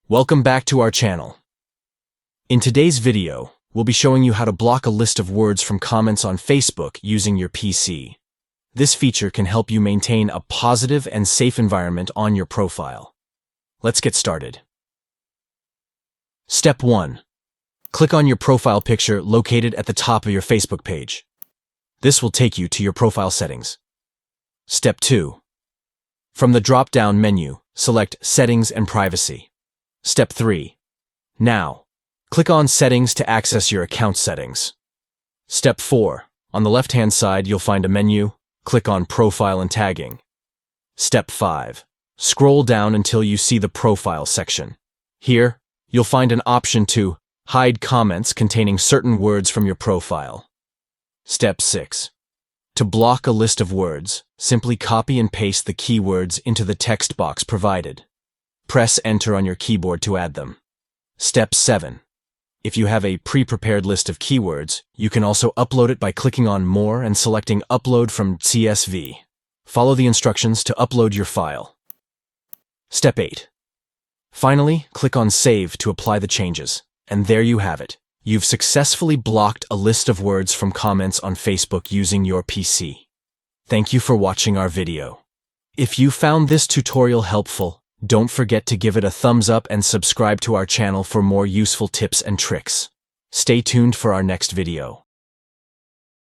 Welcome back to our channel. In today's video, we'll be showing you how to block a list of words from comments on Facebook using your PC. This feature can help you maintain a positive and safe environment on your profile. Let's get started. Step 1. Click on your profile picture located at the top of your Facebook page. This will take you to your profile settings. Step 2. From the drop-down menu, select Settings and Privacy. Step 3. Now, click on Settings to access your account settings. Step 4. On the left-hand side, you'll find a menu. Click on Profile and Tagging. Step 5. Scroll down until you see the Profile section. Here, you'll find an option to hide comments containing certain words from your profile. Step 6. To block a list of words, simply copy and paste the keywords into the text box provided. Press Enter on your keyboard to add them. Step 7. If you have a pre-prepared list of keywords, you can also upload it by clicking on More and selecting Upload from CSV. Follow the instructions to upload your file. Step 8. Finally, click on Save to apply the changes. And there you have it. You've successfully blocked a list of words from comments on Facebook using your PC. Thank you for watching our video. If you found this tutorial helpful, don't forget to give it a thumbs up and subscribe to our channel for more useful tips and tricks. Stay tuned for our next video.